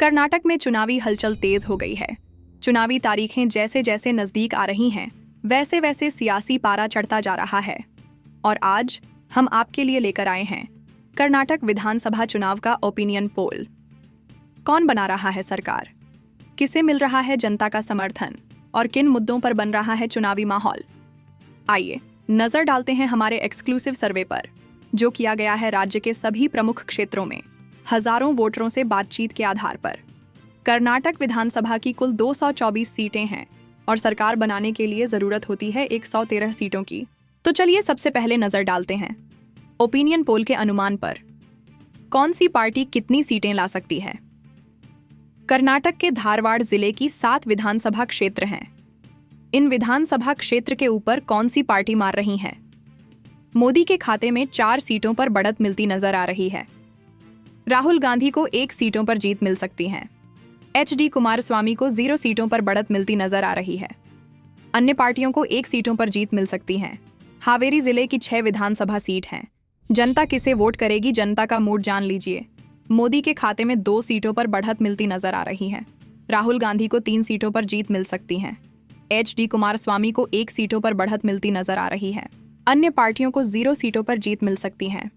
कर्नाटक में चुनावी हलचल तेज हो गई है। चुनावी तारीखें जैसे जैसे नजदीक आ रही हैं, वैसे वैसे सियासी पारा चढ़ता जा रहा है। और आज हम आपके लिए लेकर आए हैं कर्नाटक विधानसभा चुनाव का ओपिनियन पोल। कौन बना रहा है सरकार, किसे मिल रहा है जनता का समर्थन और किन मुद्दों पर बन रहा है चुनावी माहौल। आइए नजर डालते हैं हमारे एक्सक्लूसिव सर्वे पर, जो किया गया है राज्य के सभी प्रमुख क्षेत्रों में हजारों वोटरों से बातचीत के आधार पर। कर्नाटक विधानसभा की कुल 224 सीटें हैं और सरकार बनाने के लिए जरूरत होती है 113 सीटों की। तो चलिए सबसे पहले नजर डालते हैं ओपिनियन पोल के अनुमान पर। कौन सी पार्टी कितनी सीटें ला सकती है। कर्नाटक के धारवाड़ जिले की 7 विधानसभा क्षेत्र हैं। इन विधानसभा क्षेत्र के ऊपर कौन सी पार्टी मार रही है। मोदी के खाते में 4 सीटों पर बढ़त मिलती नजर आ रही है। राहुल गांधी को 1 सीटों पर जीत मिल सकती है। HD कुमारस्वामी को 0 सीटों पर बढ़त मिलती नजर आ रही है। अन्य पार्टियों को 1 सीटों पर जीत मिल सकती है। हावेरी जिले की 6 विधानसभा सीट हैं। जनता किसे वोट करेगी, जनता का मूड जान लीजिए। मोदी के खाते में 2 सीटों पर बढ़त मिलती नजर आ रही है। राहुल गांधी को 3 सीटों पर जीत मिल सकती है। HD कुमारस्वामी को 1 सीटों पर बढ़त मिलती नजर आ रही है। अन्य पार्टियों को 0 सीटों पर जीत मिल सकती है।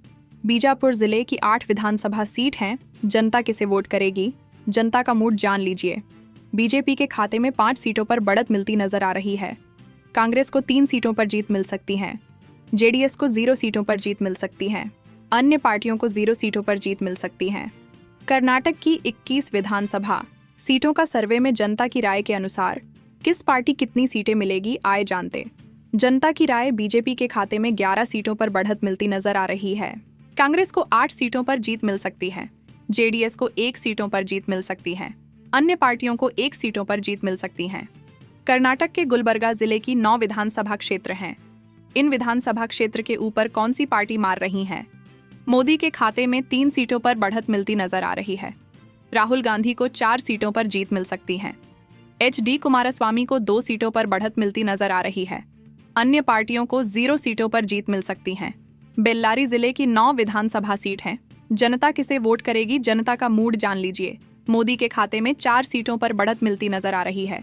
बीजापुर जिले की 8 विधानसभा सीट हैं। जनता किसे वोट करेगी, जनता का मूड जान लीजिए। बीजेपी के खाते में 5 सीटों पर बढ़त मिलती नजर आ रही है। कांग्रेस को 3 सीटों पर जीत मिल सकती है। JDS को 0 सीटों पर जीत मिल सकती है। अन्य पार्टियों को 0 सीटों पर जीत मिल सकती है। कर्नाटक की 21 विधानसभा सीटों का सर्वे में जनता की राय के अनुसार किस पार्टी कितनी सीटें मिलेगी, आए जानते। जनता की राय बीजेपी के खाते में 11 सीटों पर बढ़त मिलती नजर आ रही है। कांग्रेस को 8 सीटों पर जीत मिल सकती है। JDS को 1 सीटों पर जीत मिल सकती है। अन्य पार्टियों को 1 सीटों पर जीत मिल सकती है। कर्नाटक के गुलबर्गा जिले की 9 विधानसभा क्षेत्र हैं। इन विधानसभा क्षेत्र के ऊपर कौन सी पार्टी मार रही है। मोदी के खाते में 3 सीटों पर बढ़त मिलती नजर आ रही है। राहुल गांधी को 4 सीटों पर जीत मिल सकती है। HD कुमारस्वामी को 2 सीटों पर बढ़त मिलती नजर आ रही है। अन्य पार्टियों को 0 सीटों पर जीत मिल सकती है। बेल्लारी जिले की 9 विधानसभा सीट है। जनता किसे वोट करेगी, जनता का मूड जान लीजिए। मोदी के खाते में 4 सीटों पर बढ़त मिलती नजर आ रही है।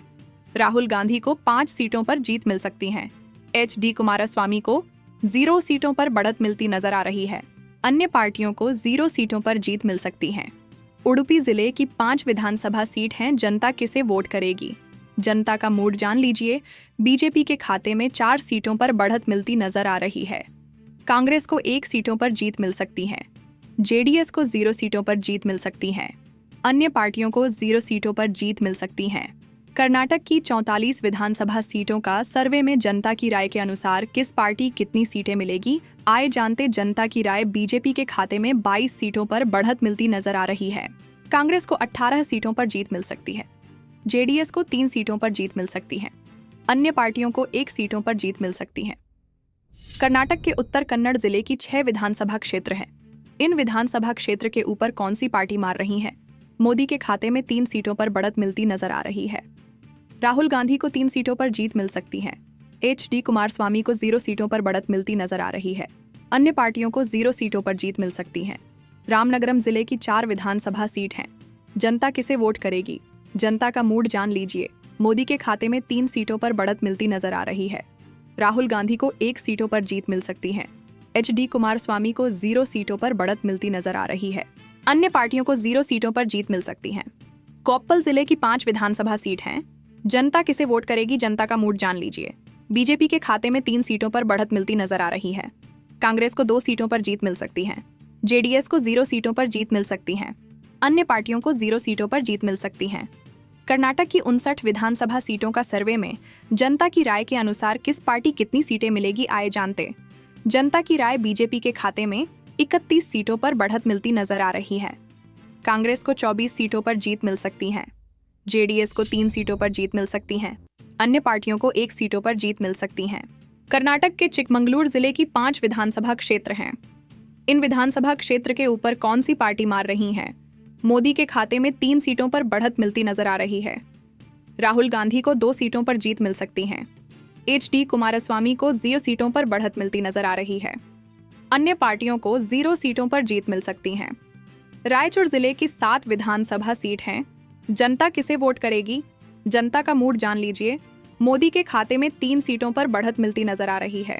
राहुल गांधी को 5 सीटों पर जीत मिल सकती है। HD कुमारस्वामी को 0 सीटों पर बढ़त मिलती नजर आ रही है। अन्य पार्टियों को 0 सीटों पर जीत मिल सकती है। उडुपी जिले की 5 विधानसभा सीट हैं। जनता किसे वोट करेगी, जनता का मूड जान लीजिए। बीजेपी के खाते में 4 सीटों पर बढ़त मिलती नजर आ रही है। कांग्रेस को 1 सीटों पर जीत मिल सकती है। JDS को 0 सीटों पर जीत मिल सकती है। अन्य पार्टियों को 0 सीटों पर जीत मिल सकती है। कर्नाटक की 44 विधानसभा सीटों का सर्वे में जनता की राय के अनुसार किस पार्टी कितनी सीटें मिलेगी, आए जानते। जनता की राय बीजेपी के खाते में 22 सीटों पर बढ़त मिलती नजर आ रही है। कांग्रेस को 18 सीटों पर जीत मिल सकती है। JDS को 3 सीटों पर जीत मिल सकती है। अन्य पार्टियों को 1 सीटों पर जीत मिल सकती है। कर्नाटक के उत्तर कन्नड़ जिले की 6 विधानसभा क्षेत्र हैं। इन विधानसभा क्षेत्र के ऊपर कौन सी पार्टी मार रही है। मोदी के खाते में 3 सीटों पर बढ़त मिलती नजर आ रही है। राहुल गांधी को 3 सीटों पर जीत मिल सकती है। HD कुमारस्वामी को 0 सीटों पर बढ़त मिलती नजर आ रही है। अन्य पार्टियों को 0 सीटों पर जीत मिल सकती है। रामनगरम जिले की 4 विधानसभा सीट हैं। जनता किसे वोट करेगी, जनता का मूड जान लीजिए। मोदी के खाते में 3 सीटों पर बढ़त मिलती नजर आ रही है। राहुल गांधी को 1 सीटों पर जीत मिल सकती है। HD कुमारस्वामी को 0 सीटों पर बढ़त मिलती नजर आ रही है। अन्य पार्टियों को 0 सीटों पर जीत मिल सकती है। कोप्पल जिले की 5 विधानसभा सीट हैं। जनता किसे वोट करेगी, जनता का मूड जान लीजिए। बीजेपी के खाते में 3 सीटों पर बढ़त मिलती नजर आ रही है। कांग्रेस को 2 सीटों पर जीत मिल सकती है। JDS को 0 सीटों पर जीत मिल सकती है। अन्य पार्टियों को 0 सीटों पर जीत मिल सकती है। कर्नाटक की 59 विधानसभा सीटों का सर्वे में जनता की राय के अनुसार किस पार्टी कितनी सीटें मिलेगी, आए जानते। जनता की राय बीजेपी के खाते में 31 सीटों पर बढ़त मिलती नजर आ रही है। कांग्रेस को 24 सीटों पर जीत मिल सकती है। JDS को 3 सीटों पर जीत मिल सकती है। अन्य पार्टियों को 1 सीटों पर जीत मिल सकती है। कर्नाटक के चिकमंगलूर जिले की 5 विधानसभा क्षेत्र हैं। इन विधानसभा क्षेत्र के ऊपर कौन सी पार्टी मार रही है। मोदी के खाते में 3 सीटों पर बढ़त मिलती नजर आ रही है। राहुल गांधी को 2 सीटों पर जीत मिल सकती है। HD कुमारस्वामी को 0 सीटों पर बढ़त मिलती नजर आ रही है। अन्य पार्टियों को 0 सीटों पर जीत मिल सकती है। रायचूर जिले की 7 विधानसभा सीट हैं। जनता किसे वोट करेगी? जनता का मूड जान लीजिए। मोदी के खाते में 3 सीटों पर बढ़त मिलती नजर आ रही है।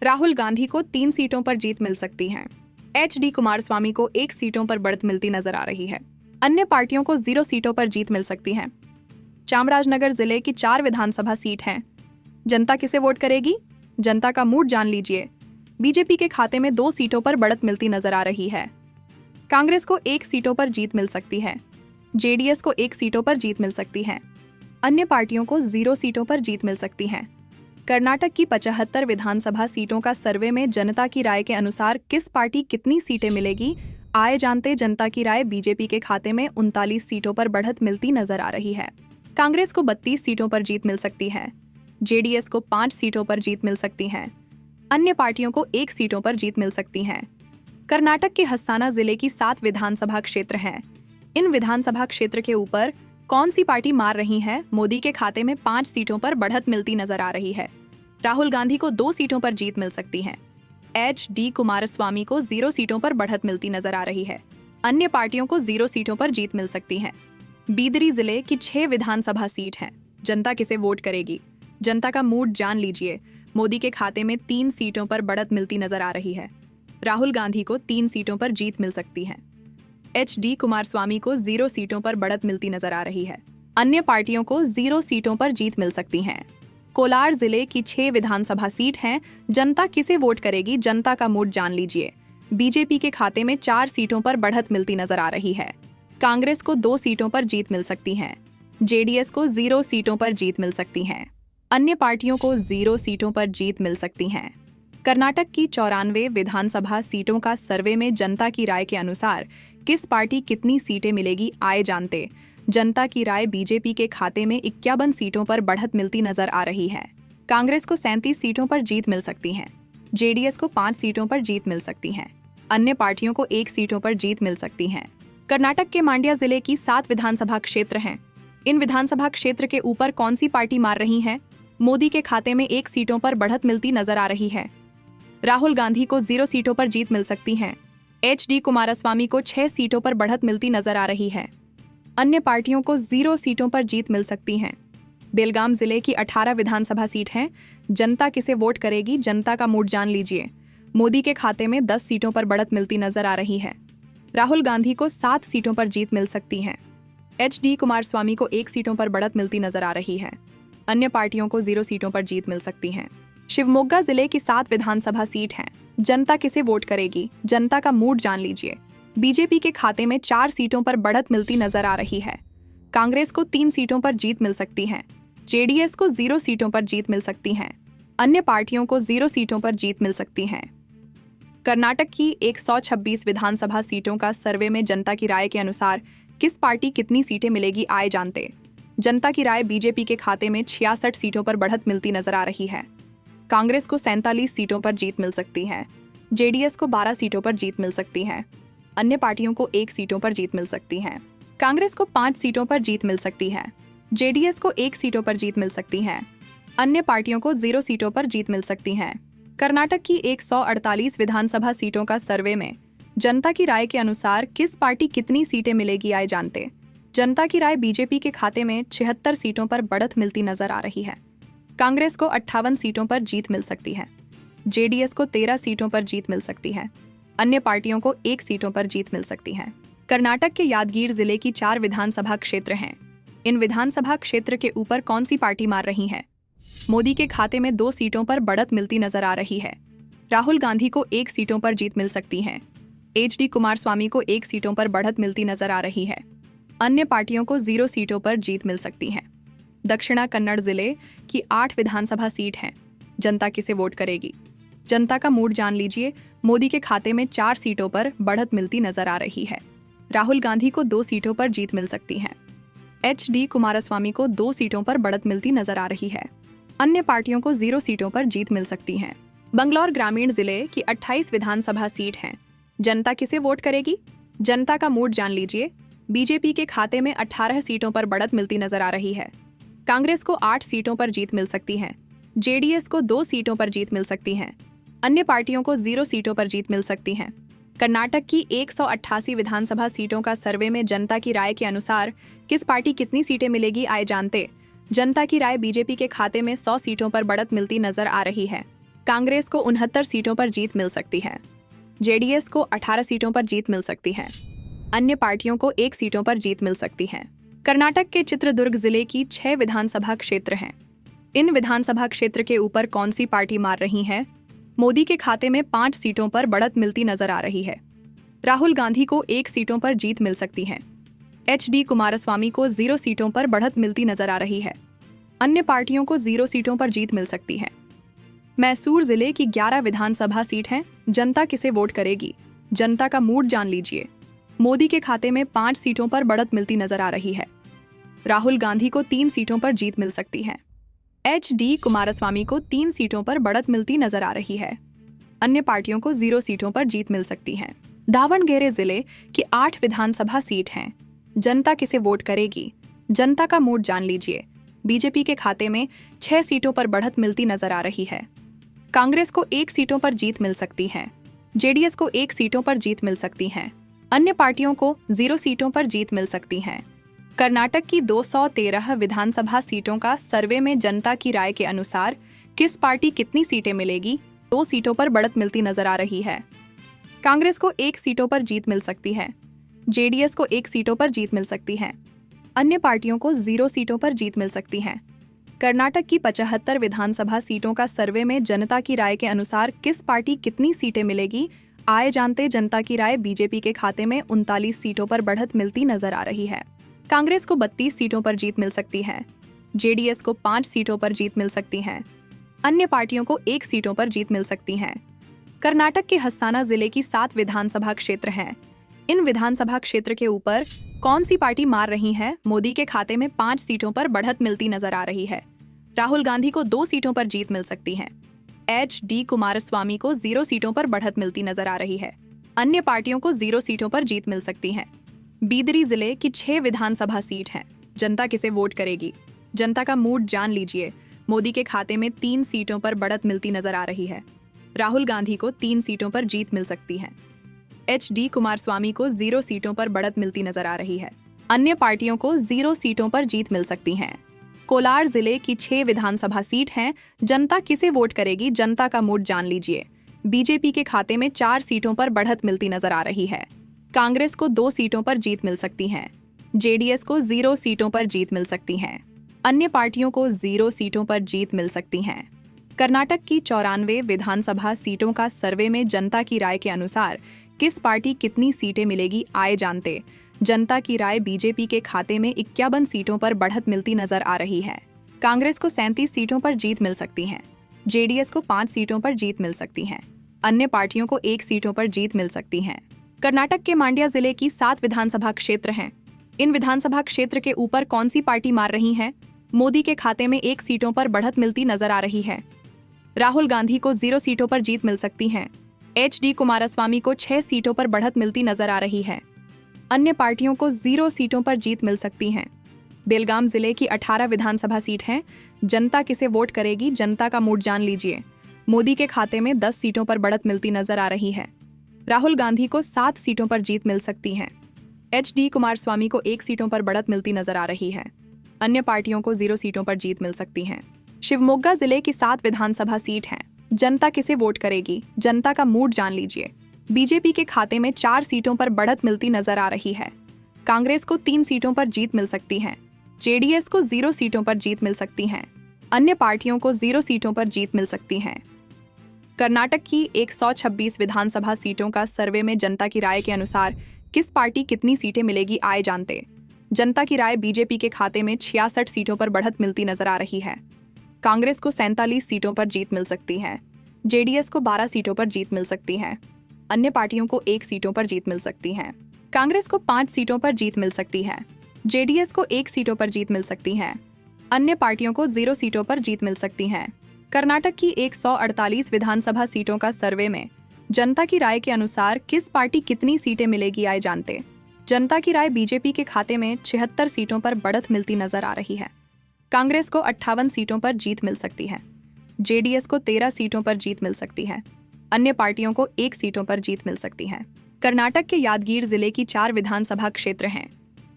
राहुल गांधी को 3 सीटों पर जीत मिल सकती है। HD कुमारस्वामी को 1 सीटों पर बढ़त मिलती नजर आ रही है। अन्य पार्टियों को 0 सीटों पर जीत मिल सकती है। चामराजनगर जिले की 4 विधानसभा सीट हैं। जनता किसे वोट करेगी? जनता का मूड जान लीजिए। बीजेपी के खाते में 2 सीटों पर बढ़त मिलती नजर आ रही है। कांग्रेस को 1 सीटों पर जीत मिल सकती है। JDS को 1 सीटों पर जीत मिल सकती है। अन्य पार्टियों को 0 सीटों पर जीत मिल सकती है। कर्नाटक की 75 विधानसभा सीटों का सर्वे में जनता की राय के अनुसार किस पार्टी कितनी सीटें मिलेगी, आए जानते जनता की राय। बीजेपी के खाते में 39 सीटों पर बढ़त मिलती नजर आ रही है। कांग्रेस को 32 सीटों पर जीत मिल सकती है। JDS को 5 सीटों पर जीत मिल सकती है। अन्य पार्टियों को 1 सीटों पर जीत मिल सकती है। कर्नाटक के हस्साना जिले की 7 विधानसभा क्षेत्र हैं। इन विधानसभा क्षेत्र के ऊपर कौन सी पार्टी मार रही है? मोदी के खाते में 5 सीटों पर बढ़त मिलती नजर आ रही है। राहुल गांधी को 2 सीटों पर जीत मिल सकती है। HD कुमारस्वामी को 0 सीटों पर बढ़त मिलती नजर आ रही है। अन्य पार्टियों को 0 सीटों पर जीत मिल सकती है। बीदरी जिले की 6 विधानसभा सीट है। जनता किसे वोट करेगी? जनता का मूड जान लीजिए। मोदी के खाते में 3 सीटों पर बढ़त मिलती नजर आ रही है। राहुल गांधी को 3 सीटों पर जीत मिल सकती है। HD कुमारस्वामी को 0 सीटों पर बढ़त मिलती नजर आ रही है। अन्य पार्टियों को 0 सीटों पर जीत मिल सकती है। कोलार जिले की 6 विधानसभा सीट हैं। जनता किसे वोट करेगी? जनता का मूड जान लीजिए। बीजेपी के खाते में 4 सीटों पर बढ़त मिलती नजर आ रही है। कांग्रेस को 2 सीटों पर जीत मिल सकती है। JDS को 0 सीटों पर जीत मिल सकती है। अन्य पार्टियों को 0 सीटों पर जीत मिल सकती है। कर्नाटक की 94 विधानसभा सीटों का सर्वे में जनता की राय के अनुसार किस पार्टी कितनी सीटें मिलेगी, आए जानते जनता की राय। बीजेपी के खाते में 51 सीटों पर बढ़त मिलती नजर आ रही है। कांग्रेस को 37 सीटों पर जीत मिल सकती है। JDS को 5 सीटों पर जीत मिल सकती है। अन्य पार्टियों को 1 सीटों पर जीत मिल सकती है। कर्नाटक के मांड्या जिले की 7 विधानसभा क्षेत्र हैं। इन विधानसभा क्षेत्र के ऊपर कौन सी पार्टी मार रही है? मोदी के खाते में 1 सीटों पर बढ़त मिलती नजर आ रही है। राहुल गांधी को 0 सीटों पर जीत मिल सकती है। HD कुमारस्वामी को 6 सीटों पर बढ़त मिलती नजर आ रही है। अन्य पार्टियों को 0 सीटों पर जीत मिल सकती है। बेलगाम जिले की 18 विधानसभा सीट हैं। जनता किसे वोट करेगी? जनता का मूड जान लीजिए। मोदी के खाते में 10 सीटों पर बढ़त मिलती नजर आ रही है। राहुल गांधी को 7 सीटों पर जीत मिल सकती है। HD कुमारस्वामी को 1 सीटों पर बढ़त मिलती नजर आ रही है। अन्य पार्टियों को 0 सीटों पर जीत मिल सकती है। शिवमोगा जिले की 7 विधानसभा सीट हैं। जनता किसे वोट करेगी? जनता का मूड जान लीजिए। बीजेपी के खाते में 4 सीटों पर बढ़त मिलती नजर आ रही है। कांग्रेस को 3 सीटों पर जीत मिल सकती है। JDS को 0 सीटों पर जीत मिल सकती है। अन्य पार्टियों को 0 सीटों पर जीत मिल सकती है। कर्नाटक की 126 विधानसभा सीटों का सर्वे में जनता की राय के अनुसार किस पार्टी कितनी सीटें मिलेगी, आए जानते जनता की राय। बीजेपी के खाते में 66 सीटों पर बढ़त मिलती नजर आ रही है। कांग्रेस को 47 सीटों पर जीत मिल सकती है। JDS को 12 सीटों पर जीत मिल सकती है। अन्य पार्टियों को 1 सीटों पर जीत मिल सकती है। कांग्रेस को 5 सीटों पर जीत मिल सकती है। JDS को 1 सीटों पर जीत मिल सकती है। अन्य पार्टियों को 0 सीटों पर जीत मिल सकती है। कर्नाटक की 148 विधानसभा सीटों का सर्वे में जनता की राय के अनुसार किस पार्टी कितनी सीटें मिलेगी, आए जानते जनता की राय। बीजेपी के खाते में 76 सीटों पर बढ़त मिलती नजर आ रही है। कांग्रेस को 58 सीटों पर जीत मिल सकती है। JDS को 13 सीटों पर जीत मिल सकती है। अन्य पार्टियों को 1 सीटों पर जीत मिल सकती है। कर्नाटक के यादगीर जिले की 4 विधानसभा क्षेत्र हैं। इन विधानसभा क्षेत्र के ऊपर कौन सी पार्टी मार रही है? मोदी के खाते में 2 सीटों पर बढ़त मिलती नजर आ रही है। राहुल गांधी को 1 सीटों पर जीत मिल सकती है। HD कुमारस्वामी को 1 सीटों पर बढ़त मिलती नजर आ रही है। अन्य पार्टियों को 0 सीटों पर जीत मिल सकती है। दक्षिणा कन्नड़ जिले की 8 विधानसभा सीट हैं। जनता किसे वोट करेगी? जनता का मूड जान लीजिए। मोदी के खाते में 4 सीटों पर बढ़त मिलती नजर आ रही है। राहुल गांधी को 2 सीटों पर जीत मिल सकती है। HD कुमारस्वामी को 2 सीटों पर बढ़त मिलती नजर आ रही है। अन्य पार्टियों को 0 सीटों पर जीत मिल सकती है। बंगलौर ग्रामीण जिले की 28 विधानसभा सीट हैं। जनता किसे वोट करेगी? जनता का मूड जान लीजिए। बीजेपी के खाते में 18 सीटों पर बढ़त मिलती नजर आ रही है। कांग्रेस को 8 सीटों पर जीत मिल सकती है। JDS को 2 सीटों पर जीत मिल सकती है। अन्य पार्टियों को 0 सीटों पर जीत मिल सकती है। कर्नाटक की 188 विधानसभा सीटों का सर्वे में जनता की राय के अनुसार किस पार्टी कितनी सीटें मिलेगी, आए जानते। जनता की राय बीजेपी के खाते में 100 सीटों पर बढ़त मिलती नजर आ रही है। कांग्रेस को 69 सीटों पर जीत मिल सकती है। जेडीएस को 18 सीटों पर जीत मिल सकती है। अन्य पार्टियों को 1 सीटों पर जीत मिल सकती है। कर्नाटक के चित्रदुर्ग जिले की 6 विधानसभा क्षेत्र हैं। इन विधानसभा क्षेत्र के ऊपर कौन सी पार्टी मार रही है? मोदी के खाते में 5 सीटों पर बढ़त मिलती नजर आ रही है। राहुल गांधी को 1 सीटों पर जीत मिल सकती है। HD कुमारस्वामी को 0 सीटों पर बढ़त मिलती नजर आ रही है। अन्य पार्टियों को 0 सीटों पर जीत मिल सकती है। मैसूर जिले की 11 विधानसभा सीट हैं। जनता किसे वोट करेगी? जनता का मूड जान लीजिए। मोदी के खाते में 5 सीटों पर बढ़त मिलती नजर आ रही है। राहुल गांधी को 3 सीटों पर जीत मिल सकती है। HD कुमारस्वामी को 3 सीटों पर बढ़त मिलती नजर आ रही है। अन्य पार्टियों को 0 सीटों पर जीत मिल सकती है। दावणगेरे जिले की 8 विधानसभा सीट हैं। जनता किसे वोट करेगी? जनता का मूड जान लीजिए। बीजेपी के खाते में 6 सीटों पर बढ़त मिलती नजर आ रही है। कांग्रेस को 1 सीटों पर जीत मिल सकती है। जेडीएस को 1 सीटों पर जीत मिल सकती है। अन्य पार्टियों को 0 सीटों पर जीत मिल सकती है। कर्नाटक की 213 विधानसभा सीटों का सर्वे में जनता की राय के अनुसार किस पार्टी कितनी सीटें मिलेगी? 2 सीटों पर बढ़त मिलती नजर आ रही है। कांग्रेस को 1 सीटों पर जीत मिल सकती है। जेडीएस को 1 सीटों पर जीत मिल सकती है। अन्य पार्टियों को 0 सीटों पर जीत मिल सकती है। कर्नाटक की 75 विधानसभा सीटों का सर्वे में जनता की राय के अनुसार किस पार्टी कितनी सीटें मिलेगी, आए जानते। जनता की राय बीजेपी के खाते में 39 सीटों पर बढ़त मिलती नजर आ रही है। कांग्रेस को 32 सीटों पर जीत मिल सकती है। जेडीएस को 5 सीटों पर जीत मिल सकती है। अन्य पार्टियों को 1 सीटों पर जीत मिल सकती है। कर्नाटक के हस्साना जिले की 7 विधानसभा क्षेत्र हैं। इन विधानसभा क्षेत्र के ऊपर कौन सी पार्टी मार रही है? मोदी के खाते में 5 सीटों पर बढ़त मिलती नजर आ रही है। राहुल गांधी को 2 सीटों पर जीत मिल सकती है। HD कुमारस्वामी को 0 सीटों पर बढ़त मिलती नजर आ रही है। अन्य पार्टियों को 0 सीटों पर जीत मिल सकती है। बीदरी जिले की 6 विधानसभा सीट हैं। जनता किसे वोट करेगी? जनता का मूड जान लीजिए। मोदी के खाते में 3 सीटों पर बढ़त मिलती नजर आ रही है। राहुल गांधी को 3 सीटों पर जीत मिल सकती है। HD कुमारस्वामी को 0 सीटों पर बढ़त मिलती नजर आ रही है। अन्य पार्टियों को 0 सीटों पर जीत मिल सकती है। कोलार जिले की 6 विधानसभा सीट हैं। जनता किसे वोट करेगी? जनता का मूड जान लीजिए। बीजेपी के खाते में 4 सीटों पर बढ़त मिलती नजर आ रही है। कांग्रेस को 2 सीटों पर जीत मिल सकती है। जेडीएस को 0 सीटों पर जीत मिल सकती है। अन्य पार्टियों को 0 सीटों पर जीत मिल सकती है। कर्नाटक की 94 विधानसभा सीटों का सर्वे में जनता की राय के अनुसार किस पार्टी कितनी सीटें मिलेगी, आए जानते। जनता की राय बीजेपी के खाते में 51 सीटों पर बढ़त मिलती नजर आ रही है। कांग्रेस को 37 सीटों पर जीत मिल सकती है। जेडीएस को 5 सीटों पर जीत मिल सकती है। अन्य पार्टियों को 1 सीटों पर जीत मिल सकती है। कर्नाटक के मांड्या जिले की 7 विधानसभा क्षेत्र हैं। इन विधानसभा क्षेत्र के ऊपर कौन सी पार्टी मार रही है? मोदी के खाते में 1 सीटों पर बढ़त मिलती नजर आ रही है। राहुल गांधी को 0 सीटों पर जीत मिल सकती है। HD कुमारस्वामी को 6 सीटों पर बढ़त मिलती नजर आ रही है। अन्य पार्टियों को 0 सीटों पर जीत मिल सकती है। बेलगाम जिले की 18 विधानसभा सीट हैं। जनता किसे वोट करेगी? जनता का मूड जान लीजिए। मोदी के खाते में 10 सीटों पर बढ़त मिलती नजर आ रही है। राहुल गांधी को 7 सीटों पर जीत मिल सकती है। HD कुमारस्वामी को 1 सीटों पर बढ़त मिलती नजर आ रही है। अन्य पार्टियों को 0 सीटों पर जीत मिल सकती है। शिवमोगा जिले की 7 विधानसभा सीट हैं। जनता किसे वोट करेगी? जनता का मूड जान लीजिए। बीजेपी के खाते में 4 सीटों पर बढ़त मिलती नजर आ रही है। कांग्रेस को 3 सीटों पर जीत मिल सकती है। जेडीएस को 0 सीटों पर जीत मिल सकती है। अन्य पार्टियों को 0 सीटों पर जीत मिल सकती है। कर्नाटक की 126 विधानसभा सीटों का सर्वे में जनता की राय के अनुसार किस पार्टी कितनी सीटें मिलेगी, आए जानते। जनता की राय बीजेपी के खाते में 66 सीटों पर बढ़त मिलती नजर आ रही है। कांग्रेस को 47 सीटों पर जीत मिल सकती है। जेडीएस को 12 सीटों पर जीत मिल सकती है। अन्य पार्टियों को 1 सीटों पर जीत मिल सकती है। कांग्रेस को 5 सीटों पर जीत मिल सकती है। जेडीएस को 1 सीटों पर जीत मिल सकती है। अन्य पार्टियों को 0 सीटों पर जीत मिल सकती है। कर्नाटक की 148 विधानसभा सीटों का सर्वे में जनता की राय के अनुसार किस पार्टी कितनी सीटें मिलेगी, आए जानते। जनता की राय बीजेपी के खाते में 76 सीटों पर बढ़त मिलती नजर आ रही है। कांग्रेस को 58 सीटों पर जीत मिल सकती है। जेडीएस को 13 सीटों पर जीत मिल सकती है। अन्य पार्टियों को 1 सीटों पर जीत मिल सकती है। कर्नाटक के यादगीर जिले की 4 विधानसभा क्षेत्र हैं।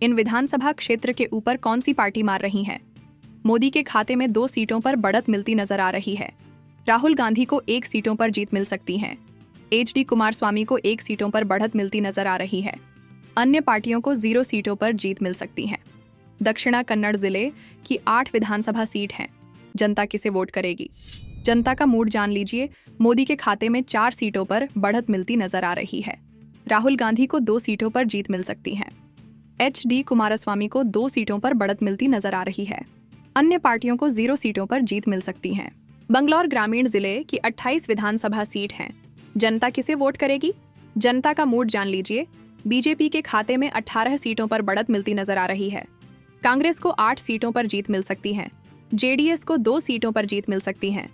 इन विधानसभा क्षेत्र के ऊपर कौन सी पार्टी मार रही है? मोदी के खाते में 2 सीटों पर बढ़त मिलती नजर आ रही है। राहुल गांधी को 1 सीटों पर जीत मिल सकती है। HD कुमारस्वामी को 1 सीटों पर बढ़त मिलती नजर आ रही है। अन्य पार्टियों को 0 सीटों पर जीत मिल सकती है। दक्षिणा कन्नड़ जिले की 8 विधानसभा सीट हैं। जनता किसे वोट करेगी? जनता का मूड जान लीजिए। मोदी के खाते में 4 सीटों पर बढ़त मिलती नजर आ रही है। राहुल गांधी को 2 सीटों पर जीत मिल सकती है। HD कुमारस्वामी को 2 सीटों पर बढ़त मिलती नजर आ रही है। अन्य पार्टियों को 0 सीटों पर जीत मिल सकती है। बंगलौर ग्रामीण जिले की 28 विधानसभा सीट हैं। जनता किसे वोट करेगी? जनता का मूड जान लीजिए। बीजेपी के खाते में 18 सीटों पर बढ़त मिलती नजर आ रही है। कांग्रेस को 8 सीटों पर जीत मिल सकती है। JDS को 2 सीटों पर जीत मिल सकती है।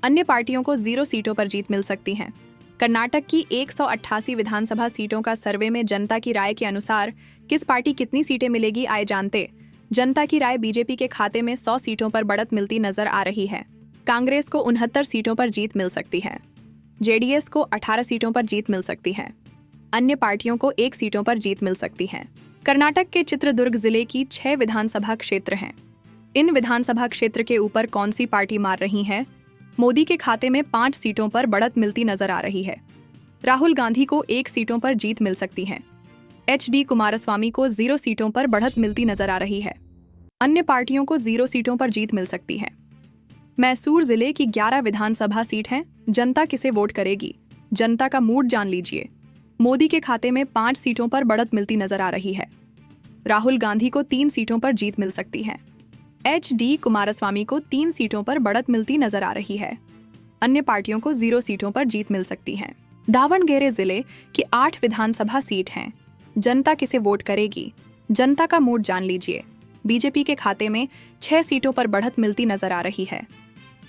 अन्य पार्टियों को 0 सीटों पर जीत मिल सकती है। कर्नाटक की 188 विधानसभा सीटों का सर्वे में जनता की राय के अनुसार किस पार्टी कितनी सीटें मिलेगी आए जानते। जनता की राय बीजेपी के खाते में 100 सीटों पर बढ़त मिलती नजर आ रही है। कांग्रेस को 69 सीटों पर जीत मिल सकती है। JDS को 18 सीटों पर जीत मिल सकती है। अन्य पार्टियों को 1 सीटों पर जीत मिल सकती है। कर्नाटक के चित्रदुर्ग जिले की 6 विधानसभा क्षेत्र हैं। इन विधानसभा क्षेत्र के ऊपर कौन सी पार्टी मार रही है? मोदी के खाते में 5 सीटों पर बढ़त मिलती नजर आ रही है। राहुल गांधी को 1 सीटों पर जीत मिल सकती है। HD कुमारस्वामी को 0 सीटों पर बढ़त मिलती नजर आ रही है। अन्य पार्टियों को 0 सीटों पर जीत मिल सकती है। मैसूर जिले की 11 विधानसभा सीट हैं। जनता किसे वोट करेगी? जनता का मूड जान लीजिए। मोदी के खाते में 5 सीटों पर बढ़त मिलती नजर आ रही है। राहुल गांधी को 3 सीटों पर जीत मिल सकती है। HD कुमारस्वामी को 3 सीटों पर बढ़त मिलती नजर आ रही है। अन्य पार्टियों को 0 सीटों पर जीत मिल सकती है। दावणगेरे जिले की 8 विधानसभा सीट हैं। जनता किसे वोट करेगी? जनता का मूड जान लीजिए। बीजेपी के खाते में 6 सीटों पर बढ़त मिलती नजर आ रही है।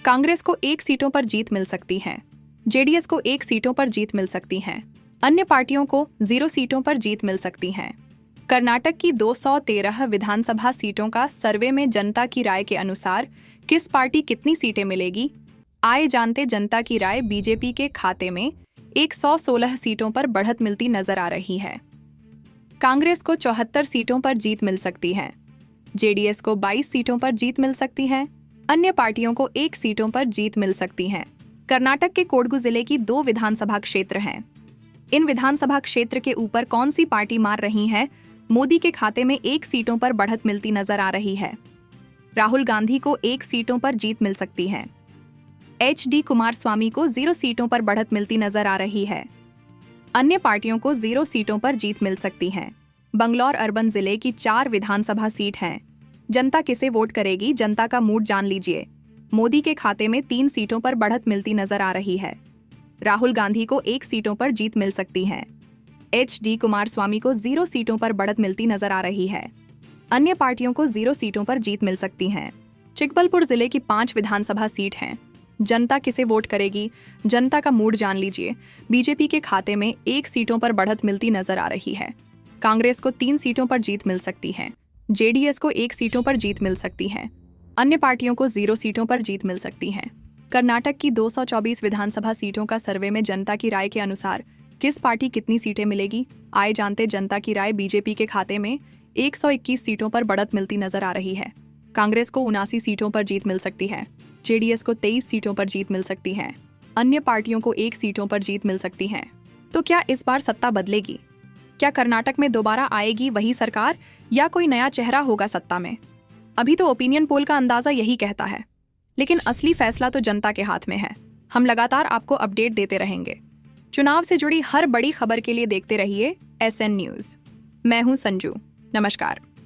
कांग्रेस को 1 सीटों पर जीत मिल सकती है। JDS को 1 सीटों पर जीत मिल सकती है। अन्य पार्टियों को 0 सीटों पर जीत मिल सकती है। कर्नाटक की 213 विधानसभा सीटों का सर्वे में जनता की राय के अनुसार किस पार्टी कितनी सीटें मिलेगी आए जानते। जनता की राय बीजेपी के खाते में 116 सीटों पर बढ़त मिलती नजर आ रही है। कांग्रेस को 74 सीटों पर जीत मिल सकती है। JDS को 22 सीटों पर जीत मिल सकती है। अन्य पार्टियों को 1 सीटों पर जीत मिल सकती है। कर्नाटक के कोडगु जिले की 2 विधानसभा क्षेत्र हैं। इन विधानसभा क्षेत्र के ऊपर कौन सी पार्टी मार रही है? मोदी के खाते में 1 सीटों पर बढ़त मिलती नजर आ रही है। राहुल गांधी को 1 सीटों पर जीत मिल सकती है। HD कुमारस्वामी को 0 सीटों पर बढ़त मिलती नजर आ रही है। अन्य पार्टियों को 0 सीटों पर जीत मिल सकती है। बंगलौर अर्बन जिले की 4 विधानसभा सीट हैं। जनता किसे वोट करेगी? जनता का मूड जान लीजिए। मोदी के खाते में 3 सीटों पर बढ़त मिलती नजर आ रही है। राहुल गांधी को 1 सीटों पर जीत मिल सकती है। HD कुमारस्वामी को 0 सीटों पर बढ़त मिलती नजर आ रही है। अन्य पार्टियों को 0 सीटों पर जीत मिल सकती है। चिकबलपुर जिले की 5 विधानसभा सीट हैं। जनता किसे वोट करेगी? जनता का मूड जान लीजिए। बीजेपी के खाते में 1 सीटों पर बढ़त मिलती नजर आ रही है। कांग्रेस को 3 सीटों पर जीत मिल सकती है। JDS को 1 सीटों पर जीत मिल सकती है। अन्य पार्टियों को 0 सीटों पर जीत मिल सकती है। कर्नाटक की 224 विधानसभा सीटों का सर्वे में जनता की राय के अनुसार किस पार्टी कितनी सीटें मिलेगी आए जानते। जनता की राय बीजेपी के खाते में 121 सीटों पर बढ़त मिलती नजर आ रही है। कांग्रेस को 79 सीटों पर जीत मिल सकती है। JDS को 23 सीटों पर जीत मिल सकती है। अन्य पार्टियों को 1 सीटों पर जीत मिल सकती है। तो क्या इस बार सत्ता बदलेगी? क्या कर्नाटक में दोबारा आएगी वही सरकार या कोई नया चेहरा होगा सत्ता में? अभी तो ओपिनियन पोल का अंदाजा यही कहता है, लेकिन असली फैसला तो जनता के हाथ में है। हम लगातार आपको अपडेट देते रहेंगे। चुनाव से जुड़ी हर बड़ी खबर के लिए देखते रहिए SN न्यूज़। मैं हूं संजू। नमस्कार।